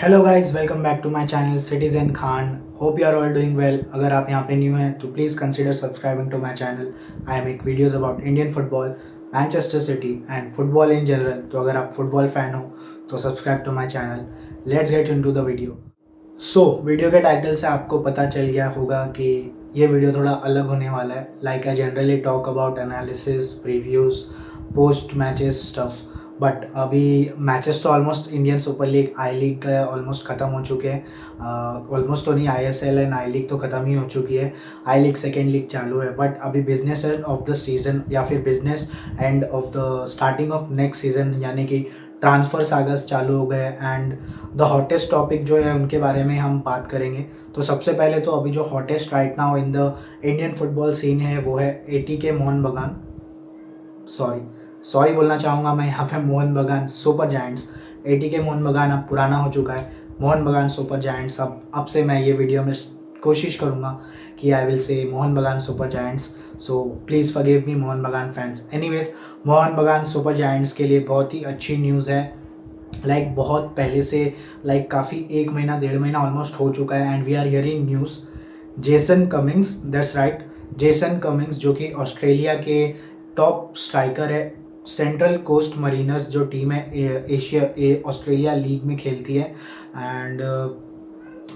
Hello guys, welcome back to my channel Citizen Khan. Hope you are all doing well. अगर आप यहाँ पे new हैं तो please consider subscribing to my channel. I make videos about Indian football, Manchester City and football in general. तो अगर आप football fan हो तो subscribe to my channel. Let's get into the video. Video के title से आपको पता चल गया होगा कि ये वीडियो थोड़ा अलग होने वाला है। Like I generally talk about analysis, previews, post matches stuff. But अभी मैचेस तो ऑलमोस्ट इंडियन सुपर लीग, आई लीग का ऑलमोस्ट ख़त्म हो चुके हैं। ऑलमोस्ट तो नहीं, ISL एंड आई लीग तो ख़त्म ही हो चुकी है। आई लीग सेकेंड लीग चालू है। बट अभी business end of the season या फिर business end of the starting of next season यानी कि ट्रांसफ़र सागर्स चालू हो गए एंड द हॉटेस्ट टॉपिक जो है उनके बारे में हम बात करेंगे। तो सबसे पहले तो अभी जो hottest right now in the Indian football scene है वो है ATK मोहन बगान। सॉरी बोलना चाहूँगा मैं यहाँ पे, Mohan Bagan Super giants. ATK Mohan बगान अब पुराना हो चुका है। मोहन बगान सुपर जायंट्स अब से मैं ये वीडियो में कोशिश करूँगा कि I will say Mohan Bagan Super giants. So please forgive me Mohan बगान fans. Anyways, Mohan Bagan Super giants के लिए बहुत ही अच्छी न्यूज़ है। बहुत पहले से, काफ़ी 1 महीना 1.5 महीना ऑलमोस्ट हो चुका है and we are hearing news. Jason Cummings, that's right, Jason Cummings जो कि ऑस्ट्रेलिया के टॉप स्ट्राइकर है। सेंट्रल कोस्ट मरीनर्स जो टीम है ऑस्ट्रेलिया लीग में खेलती है एंड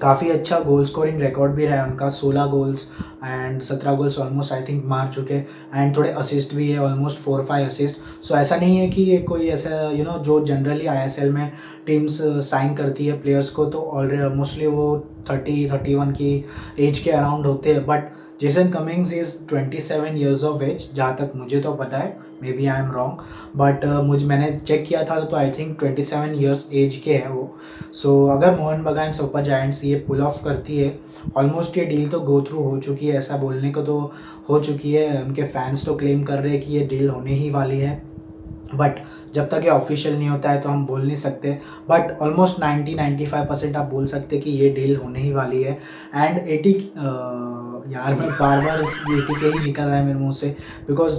काफ़ी अच्छा गोल स्कोरिंग रिकॉर्ड भी रहा है उनका। 16 goals and 17 goals almost I think मार चुके एंड थोड़े असिस्ट भी है, ऑलमोस्ट 4-5 असिस्ट। सो ऐसा नहीं है कि ये कोई ऐसा जो जनरली ISL में टीम्स साइन करती है प्लेयर्स को तो ऑलरेडी मोस्टली वो 30-31 की एज के अराउंड होते हैं। But Jason Cummings is 27 years of age, जहाँ तक मुझे तो पता है। Maybe I am wrong, but मैंने चेक किया था तो आई थिंक 27 ईयर्स एज के हैं वो। अगर मोहन बगान सुपर जायंट्स ये पुल ऑफ करती है, ऑलमोस्ट ये डील तो गो थ्रू हो चुकी है, ऐसा बोलने को तो हो चुकी है। उनके फैंस तो क्लेम कर रहे हैं कि ये डील होने ही वाली है। बट जब तक ये ऑफिशियल नहीं होता है तो हम बोल नहीं सकते। बट ऑलमोस्ट 90-95% आप बोल सकते कि ये डील होने ही वाली है। एंड 80 यार मैं बार बार 80 ही निकल रहा है मेरे मुंह से, बिकॉज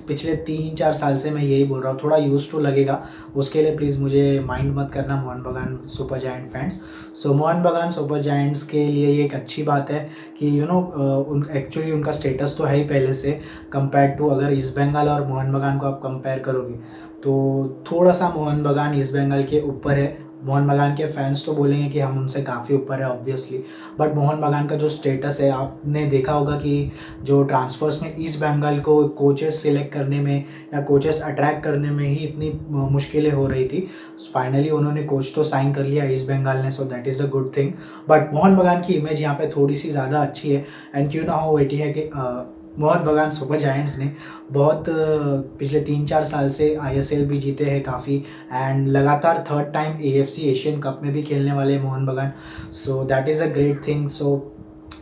पिछले 3-4 साल से मैं यही बोल रहा हूँ। थोड़ा यूज टू लगेगा, उसके लिए प्लीज़ मुझे माइंड मत करना Mohan Bagan super giant fans. Mohan Bagan Super giants के लिए ये एक अच्छी बात है कि एक्चुअली उनका स्टेटस तो है ही पहले से। कंपेयर टू अगर ईस्ट बंगाल और मोहन बगान को आप कंपेयर करोगे तो थोड़ा सा मोहन बगान ईस्ट बंगाल के ऊपर है। मोहन बगान के फैंस तो बोलेंगे कि हम उनसे काफ़ी ऊपर है ऑब्वियसली। बट मोहन बगान का जो स्टेटस है, आपने देखा होगा कि जो ट्रांसफर्स में ईस्ट बंगाल को कोचेस सिलेक्ट करने में या कोचेस अट्रैक्ट करने में ही इतनी मुश्किलें हो रही थी, फाइनली उन्होंने कोच तो साइन कर लिया ईस्ट बंगाल ने। So that is the good thing. But Mohan बगान की इमेज यहाँ पे थोड़ी सी ज़्यादा अच्छी है। एंड क्यों ना हो, एटी है कि मोहन बगान सुपर जायंट्स ने बहुत पिछले 3-4 साल से ISL भी जीते हैं काफ़ी एंड लगातार 3rd time AFC Asian cup में भी खेलने वाले मोहन बगान। So that is a great thing.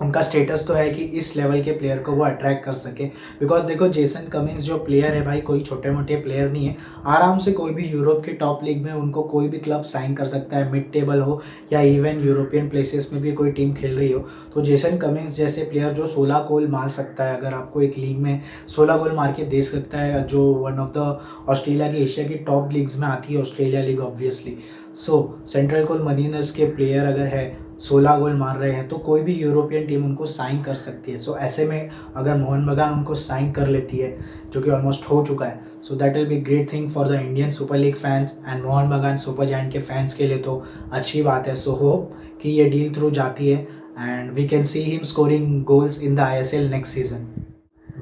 उनका स्टेटस तो है कि इस लेवल के प्लेयर को वो अट्रैक्ट कर सके। बिकॉज देखो, जेसन कमिंग्स जो प्लेयर है भाई, कोई छोटे मोटे प्लेयर नहीं है। आराम से कोई भी यूरोप की टॉप लीग में उनको कोई भी क्लब साइन कर सकता है, मिड टेबल हो या इवन यूरोपियन प्लेसेस में भी कोई टीम खेल रही हो। तो जेसन कमिंग्स जैसे प्लेयर जो 16 गोल मार सकता है, अगर आपको एक लीग में 16 गोल मार के दे सकता है, जो वन ऑफ द ऑस्ट्रेलिया की एशिया की टॉप लीग्स में आती है, ऑस्ट्रेलिया लीग ऑब्वियसली। सेंट्रल कोल मरीनर्स के प्लेयर अगर है 16 गोल मार रहे हैं तो कोई भी यूरोपियन टीम उनको साइन कर सकती है। ऐसे में अगर मोहन बगान उनको साइन कर लेती है, जो कि ऑलमोस्ट हो चुका है, so that will be great thing for the Indian super league fans and Mohan Bagan super giant के फैंस के लिए तो अच्छी बात है। होप कि ये डील थ्रू जाती है and we can see him scoring goals in the ISL next season.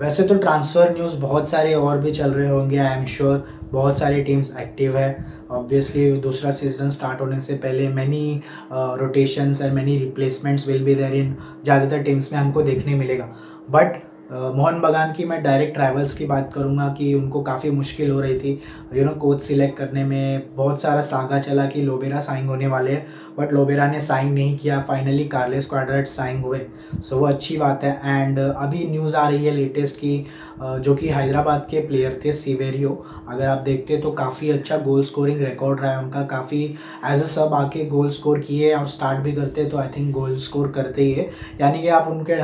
वैसे तो ट्रांसफ़र न्यूज़ बहुत सारे और भी चल रहे होंगे, आई एम श्योर। बहुत सारी टीम्स एक्टिव है ऑब्वियसली। दूसरा सीजन स्टार्ट होने से पहले many rotations and many replacements will be there in ज़्यादातर टीम्स में हमको देखने मिलेगा। बट मोहन बगान की मैं डायरेक्ट ट्रैवल्स की बात करूँगा कि उनको काफ़ी मुश्किल हो रही थी कोच सिलेक्ट करने में। बहुत सारा सागा चला कि लोबेरा साइन होने वाले हैं, बट लोबेरा ने साइन नहीं किया। फाइनली कार्लेस क्वाड्रेट साइन हुए। वो अच्छी बात है। एंड अभी न्यूज़ आ रही है लेटेस्ट की जो कि हैदराबाद के प्लेयर थे सिवेरियो, अगर आप देखते तो काफ़ी अच्छा गोल स्कोरिंग रिकॉर्ड रहा है उनका। काफ़ी एज अ सब आके गोल स्कोर किए और स्टार्ट भी करते तो आई थिंक गोल स्कोर करते ही है। यानी कि आप उनके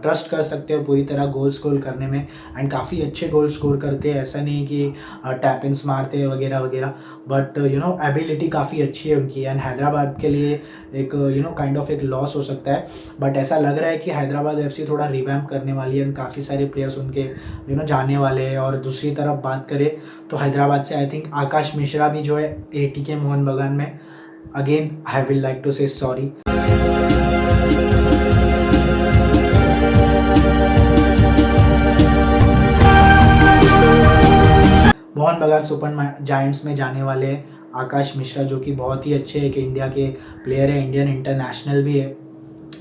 ट्रस्ट कर सकते हो पूरी तरह तरह गोल स्कोर करने में, एंड काफ़ी अच्छे गोल स्कोर करते हैं। ऐसा नहीं कि टैप इन्स मारते हैं वगैरह वगैरह, बट एबिलिटी काफ़ी अच्छी है उनकी। एंड हैदराबाद के लिए एक काइंड ऑफ एक लॉस हो सकता है, बट ऐसा लग रहा है कि हैदराबाद एफसी थोड़ा रिवैम्प करने वाली है, काफ़ी सारे प्लेयर्स उनके जाने वाले हैं। और दूसरी तरफ बात करें तो हैदराबाद से आई थिंक आकाश मिश्रा भी जो है एटीके मोहन बगान में, again I will like to say sorry. Mohun Bagan Super giants में जाने वाले आकाश मिश्रा, जो कि बहुत ही अच्छे एक इंडिया के प्लेयर है, इंडियन इंटरनेशनल भी है।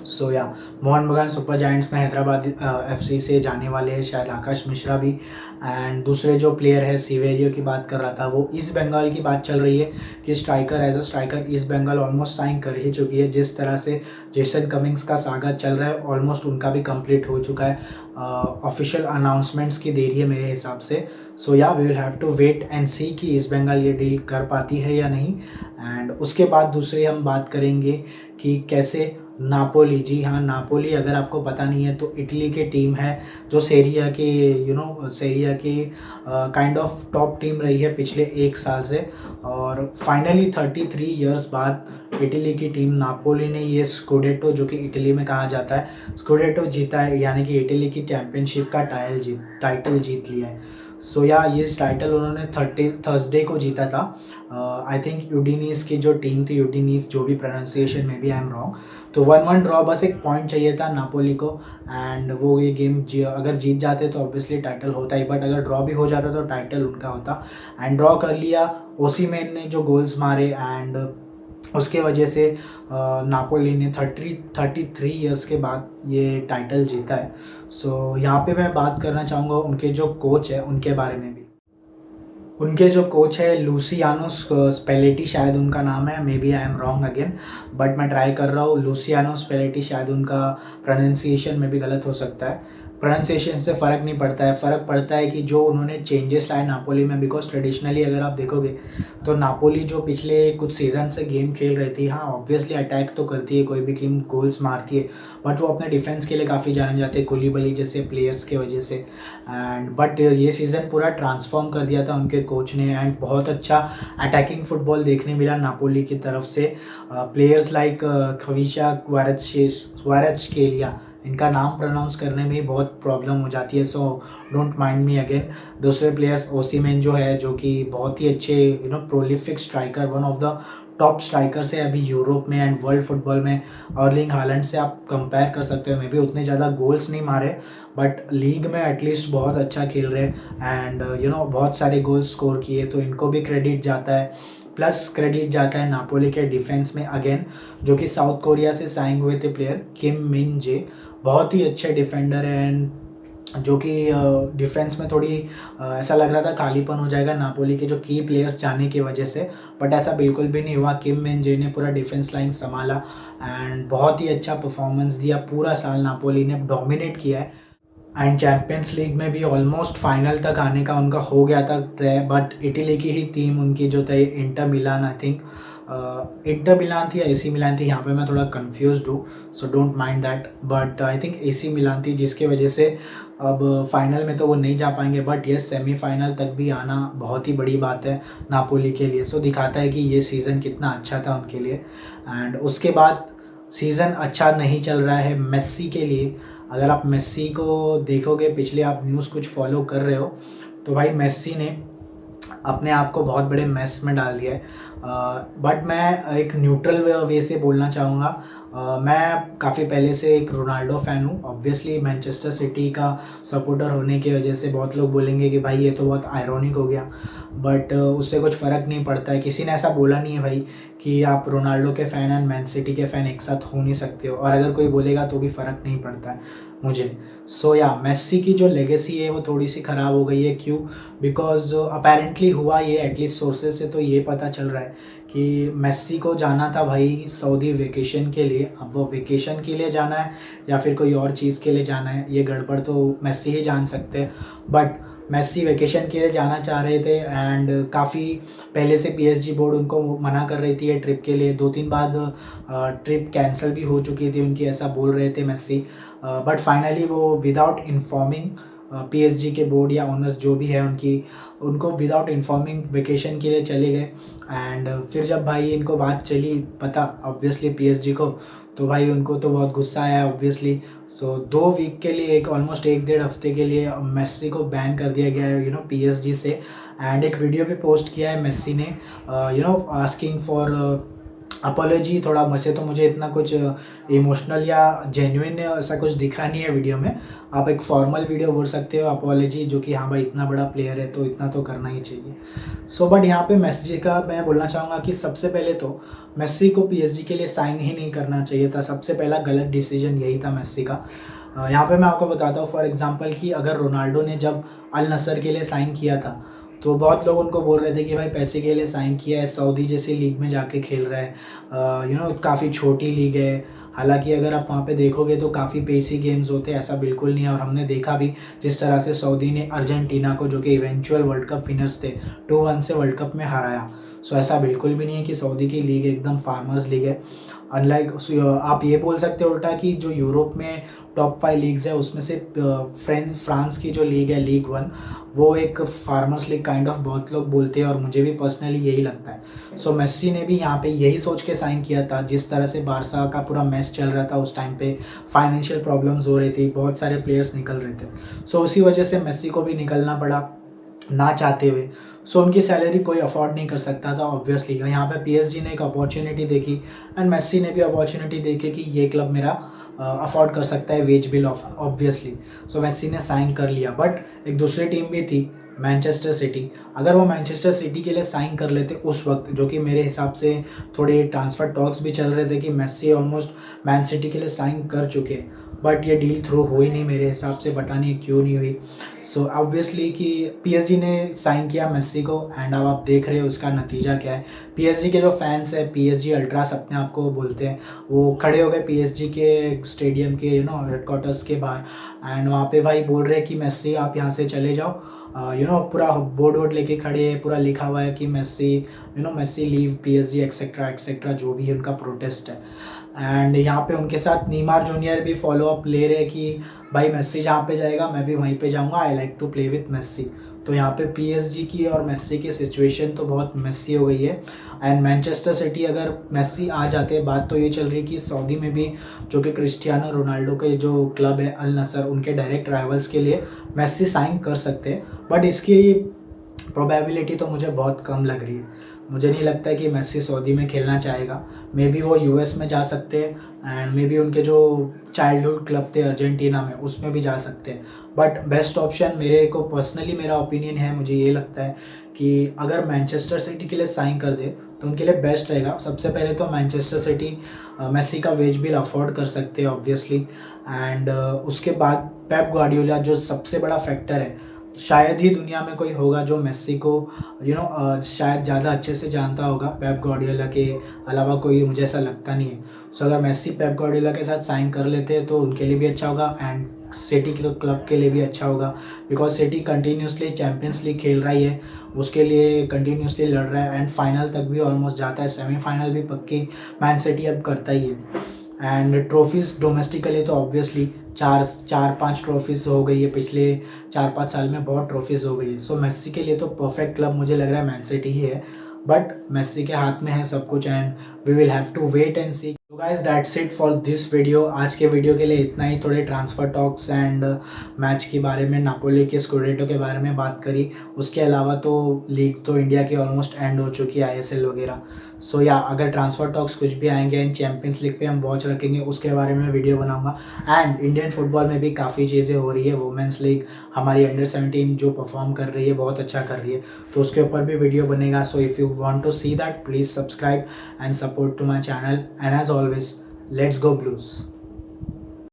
सो या मोहन बगान सुपर जायंट्स में हैदराबाद एफसी से जाने वाले हैं शायद आकाश मिश्रा भी। एंड दूसरे जो प्लेयर है सीवेरियो की बात कर रहा था, वो ईस्ट बंगाल की बात चल रही है कि striker as a striker East Bengal almost sign कर ही चुकी है। जिस तरह से जेसन कमिंग्स का सागा चल रहा है, ऑलमोस्ट उनका भी कंप्लीट हो चुका है। ऑफिशियल अनाउंसमेंट्स की देरी है मेरे हिसाब से। सो या we will have to wait and see कि ईस्ट बंगाल ये डील कर पाती है या नहीं। एंड उसके बाद दूसरी हम बात करेंगे कि कैसे नापोली, जी हाँ नापोली, अगर आपको पता नहीं है तो इटली की टीम है जो सेरिया के सेरिया की काइंड ऑफ टॉप टीम रही है पिछले 1 साल से। और फाइनली 33 इयर्स बाद इटली की टीम नापोली ने ये स्कूडेटो, जो कि इटली में कहा जाता है स्कूडेटो, जीता है, यानी कि इटली की चैंपियनशिप का टाइटल जीत लिया है। सो या ये टाइटल उन्होंने थर्सडे को जीता था। आई थिंक यूडिनीस की जो टीम थी, यूडिनीस, जो भी प्रोनाउंसिएशन में भी आई एम रॉन्ग, तो 1-1 ड्रॉ, बस एक पॉइंट चाहिए था नापोली को। एंड वो ये गेम अगर जीत जाते तो ऑब्वियसली टाइटल होता ही, बट अगर ड्रॉ भी हो जाता तो टाइटल उनका होता। एंड ड्रॉ कर लिया, ओसीमेन ने जो गोल्स मारे, एंड उसके वजह से नापोली ने 33 इयर्स के बाद ये टाइटल जीता है। सो यहाँ पे मैं बात करना चाहूँगा उनके जो कोच है उनके बारे में भी। उनके जो कोच है लूसियानो स्पेलेटी, शायद उनका नाम है, maybe I am wrong again, but मैं ट्राई कर रहा हूँ। लूसियानो स्पेलेटी, शायद उनका प्रोनाउंसिएशन में भी गलत हो सकता है। प्रोनाउंसिएशन से फ़र्क नहीं पड़ता है, फ़र्क पड़ता है कि जो उन्होंने चेंजेस लाए नापोली में। बिकॉज ट्रेडिशनली अगर आप देखोगे तो नापोली जो पिछले कुछ सीज़न से गेम खेल रही थी, हाँ ऑब्वियसली अटैक तो करती है, कोई भी टीम गोल्स मारती है, बट वो अपने डिफेंस के लिए काफ़ी जाने जाते हैं, कुलीबाली जैसे प्लेयर्स के वजह से। एंड बट ये सीज़न पूरा ट्रांसफॉर्म कर दिया था उनके कोच ने, एंड बहुत अच्छा अटैकिंग फुटबॉल देखने मिला नापोली की तरफ से। प्लेयर्स लाइक खवीशा क्वारात्सकेलिया, इनका नाम प्रोनाउंस करने में ही बहुत प्रॉब्लम हो जाती है, so don't mind me again. दूसरे प्लेयर्स ओसीमेन जो है, जो कि बहुत ही अच्छे prolific striker, one of the top strikers है अभी यूरोप में एंड वर्ल्ड फुटबॉल में। अर्लिंग हालैंड से आप कंपेयर कर सकते हो, मे बी उतने ज़्यादा गोल्स नहीं मारे, बट लीग में एटलीस्ट बहुत अच्छा खेल रहे एंड बहुत सारे गोल्स स्कोर किए, तो इनको भी क्रेडिट जाता है। प्लस क्रेडिट जाता है नापोली के डिफेंस में अगेन, जो कि साउथ कोरिया से साइन हुए थे प्लेयर किम मिन जे, बहुत ही अच्छे डिफेंडर है। एंड जो कि डिफेंस में थोड़ी ऐसा लग रहा था खालीपन हो जाएगा नापोली के जो की प्लेयर्स जाने की वजह से, बट ऐसा बिल्कुल भी नहीं हुआ। किम मिन जे ने पूरा डिफेंस लाइन संभाला एंड बहुत ही अच्छा परफॉर्मेंस दिया। पूरा साल नापोली ने डोमिनेट किया है एंड चैंपियंस लीग में भी ऑलमोस्ट फाइनल तक आने का उनका हो गया था तय, बट इटली की ही टीम उनकी जो थी Inter Milan, I think Inter Milan थी या एसी मिलान थी, यहाँ पे मैं थोड़ा कंफ्यूज्ड हूँ, so don't mind that, but I think AC Milan थी, जिसके वजह से अब फाइनल में तो वो नहीं जा पाएंगे, बट ये सेमीफाइनल तक भी आना बहुत ही बड़ी बात है नापोली के लिए। सो दिखाता है कि ये सीज़न कितना अच्छा था उनके लिए। एंड उसके बाद सीज़न अच्छा नहीं चल रहा है मेस्सी के लिए। अगर आप मेस्सी को देखोगे, पिछले आप न्यूज़ कुछ फॉलो कर रहे हो, तो भाई मेस्सी ने अपने आप को बहुत बड़े मैस में डाल दिया है। बट मैं एक न्यूट्रल वे से बोलना चाहूँगा। मैं काफ़ी पहले से एक रोनाल्डो फ़ैन हूँ। ऑब्वियसली मैनचेस्टर सिटी का सपोर्टर होने की वजह से बहुत लोग बोलेंगे कि भाई ये तो बहुत आयरॉनिक हो गया, बट उससे कुछ फ़र्क नहीं पड़ता है। किसी ने ऐसा बोला नहीं है भाई कि आप रोनाल्डो के फ़ैन एंड मैन सिटी के फ़ैन एक साथ हो नहीं सकते हो, और अगर कोई बोलेगा तो भी फ़र्क नहीं पड़ता है मुझे। सो या मेस्सी की जो लेगेसी है वो थोड़ी सी ख़राब हो गई है। क्यों? बिकॉज अपेरेंटली हुआ ये, एटलीस्ट सोर्सेज से तो ये पता चल रहा है कि मेस्सी को जाना था भाई सऊदी वेकेशन के लिए। अब वो वेकेशन के लिए जाना है या फिर कोई और चीज़ के लिए जाना है, ये गड़बड़ तो मेस्सी ही जान सकते हैं। बट मेसी वेकेशन के लिए जाना चाह रहे थे एंड काफ़ी पहले से पीएसजी बोर्ड उनको मना कर रही थी ये ट्रिप के लिए। 2-3 बार ट्रिप कैंसिल भी हो चुकी थी उनकी, ऐसा बोल रहे थे मेसी। बट फाइनली वो विदाउट इन्फॉर्मिंग पीएसजी के बोर्ड या ओनर्स जो भी है उनको विदाउट इन्फॉर्मिंग वेकेशन के लिए चले गए। एंड फिर जब भाई इनको बात चली पता ऑब्वियसली पीएसजी को, तो भाई उनको तो बहुत गुस्सा आया ऑब्वियसली। सो 2 वीक के लिए ऑलमोस्ट 1-1.5 हफ्ते के लिए मेसी को बैन कर दिया गया है पीएसजी से। एंड एक वीडियो भी पोस्ट किया है मेसी ने आस्किंग फॉर अपोलॉजी। थोड़ा मुझे इतना कुछ इमोशनल या जेन्युइन ऐसा कुछ दिख रहा नहीं है वीडियो में। आप एक फॉर्मल वीडियो बोल सकते हो अपोलॉजी, जो कि हाँ भाई इतना बड़ा प्लेयर है तो इतना तो करना ही चाहिए। बट यहाँ पे मेसी का मैं बोलना चाहूँगा कि सबसे पहले तो मेसी को पीएसजी के लिए साइन ही नहीं करना चाहिए था। सबसे पहला गलत डिसीजन यही था मेसी का। यहाँ पे मैं आपको बताता हूँ फॉर एग्जांपल कि अगर रोनाल्डो ने जब अल नसर के लिए साइन किया था तो बहुत लोग उनको बोल रहे थे कि भाई पैसे के लिए साइन किया है, सऊदी जैसी लीग में जाके खेल रहा है, काफ़ी छोटी लीग है। हालांकि अगर आप वहाँ पे देखोगे तो काफ़ी पेसी गेम्स होते हैं, ऐसा बिल्कुल नहीं है। और हमने देखा भी जिस तरह से सऊदी ने अर्जेंटीना को, जो कि इवेंचुअल वर्ल्ड कप विनर्स थे, 2-1 से वर्ल्ड कप में हराया। ऐसा बिल्कुल भी नहीं है कि सऊदी की लीग एकदम फार्मर्स लीग है। अनलाइक आप ये बोल सकते हो उल्टा कि जो यूरोप में टॉप 5 लीग्स है उसमें से फ्रांस की जो लीग है लीग 1, वो एक फार्मर्स लीग काइंड ऑफ बहुत लोग बोलते हैं और मुझे भी पर्सनली यही लगता है। मेसी ने भी यहाँ पे यही सोच के साइन किया था। जिस तरह से बारसा का पूरा मैच चल रहा था उस टाइम पे, फाइनेंशियल प्रॉब्लम्स हो रही थी, बहुत सारे प्लेयर्स निकल रहे थे। उसी वजह से मेसी को भी निकलना पड़ा ना चाहते हुए। उनकी सैलरी कोई अफोर्ड नहीं कर सकता था ऑब्वियसली। यहाँ पे पीएसजी ने एक अपॉर्चुनिटी देखी एंड मेसी ने भी अपॉर्चुनिटी देखी कि ये क्लब मेरा अफोर्ड कर सकता है वेज बिल ऑब्वियसली। मेसी ने साइन कर लिया। बट एक दूसरी टीम भी थी मैनचेस्टर सिटी। अगर वो मैनचेस्टर सिटी के लिए साइन कर लेते उस वक्त, जो कि मेरे हिसाब से थोड़े ट्रांसफ़र टॉक्स भी चल रहे थे कि मेसी ऑलमोस्ट मैन सिटी के लिए साइन कर चुके, बट ये डील थ्रू हुई नहीं मेरे हिसाब से, पता नहीं क्यों नहीं हुई। ऑब्वियसली कि पीएसजी ने साइन किया मेसी को एंड अब आप देख रहे हो उसका नतीजा क्या है। पीएसजी के जो फैंस हैं, पीएसजी अल्ट्रास अपने आप को बोलते हैं, वो खड़े हो गए पीएसजी के स्टेडियम के हेडक्वार्टर्स के बाहर एंड वहाँ पे भाई बोल रहे हैं कि मेसी आप यहाँ से चले जाओ। पूरा बोर्ड लेके खड़े हैं, पूरा लिखा हुआ है कि Messi leave PSG etcetera etcetera, जो भी उनका प्रोटेस्ट है। एंड यहाँ पे उनके साथ नीमार जूनियर भी फॉलो अप ले रहे हैं कि भाई मेसी जहाँ पे जाएगा मैं भी वहीं पे जाऊँगा, I like to play with Messi. तो यहाँ पे पीएसजी की और मेसी की सिचुएशन तो बहुत मेसी हो गई है। एंड मैनचेस्टर सिटी अगर मेसी आ जाते हैं, बात तो ये चल रही है कि सऊदी में भी जो कि क्रिस्टियानो रोनाल्डो के जो क्लब है अल नसर, उनके डायरेक्ट राइवल्स के लिए मेसी साइन कर सकते हैं। बट इसकी प्रोबेबिलिटी तो मुझे बहुत कम लग रही है। मुझे नहीं लगता है कि मेसी सऊदी में खेलना चाहेगा। मे बी वो यूएस में जा सकते हैं एंड मे बी उनके जो चाइल्डहुड क्लब थे अर्जेंटीना में उसमें भी जा सकते हैं। बट बेस्ट ऑप्शन मेरे को पर्सनली, मेरा ओपिनियन है, मुझे ये लगता है कि अगर मैनचेस्टर सिटी के लिए साइन कर दे तो उनके लिए बेस्ट रहेगा। सबसे पहले तो मैनचेस्टर सिटी मेसी का वेज बिल अफोर्ड कर सकते हैं ऑब्वियसली। एंड उसके बाद पेप गार्डियोला जो सबसे बड़ा फैक्टर है, शायद ही दुनिया में कोई होगा जो मेसी को शायद ज़्यादा अच्छे से जानता होगा। पेप गार्डियोला के अलावा कोई, मुझे ऐसा लगता नहीं है। अगर मेसी पेप गार्डियोला के साथ साइन कर लेते हैं तो उनके लिए भी अच्छा होगा एंड सिटी के क्लब के लिए भी अच्छा होगा, because city continuously champions league खेल रही है, उसके लिए कंटिन्यूसली लड़ रहा है एंड फाइनल तक भी ऑलमोस्ट जाता है, सेमीफाइनल भी पक्की मैन सिटी अब करता ही है। एंड ट्रॉफीज़ डोमेस्टिकली तो ऑब्वियसली 4-5 ट्रॉफीज़ हो गई है पिछले 4-5 साल में, बहुत ट्रॉफीज़ हो गई है। मेसी के लिए तो परफेक्ट क्लब मुझे लग रहा है मैन सिटी ही है। बट मेसी के हाथ में है सब कुछ and we will have to wait and see. तो guys that's it for this video. आज के वीडियो के लिए इतना ही। थोड़े ट्रांसफ़र टॉक्स एंड मैच के बारे में, नापोली के स्कूडेटो के बारे में बात करी। उसके अलावा तो लीग तो इंडिया की ऑलमोस्ट एंड हो चुकी है, आईएसएल वगैरह। अगर ट्रांसफ़र टॉक्स कुछ भी आएंगे एंड चैम्पियंस लीग पे हम वॉच रखेंगे, उसके बारे में वीडियो बनाऊंगा। एंड इंडियन फुटबॉल में भी काफ़ी चीज़ें हो रही है। वुमेंस लीग हमारी अंडर 17 जो परफॉर्म कर रही है, बहुत अच्छा कर रही है, तो उसके ऊपर भी वीडियो बनेगा। If you want to see that, please subscribe and support to my channel. And as always, let's go blues.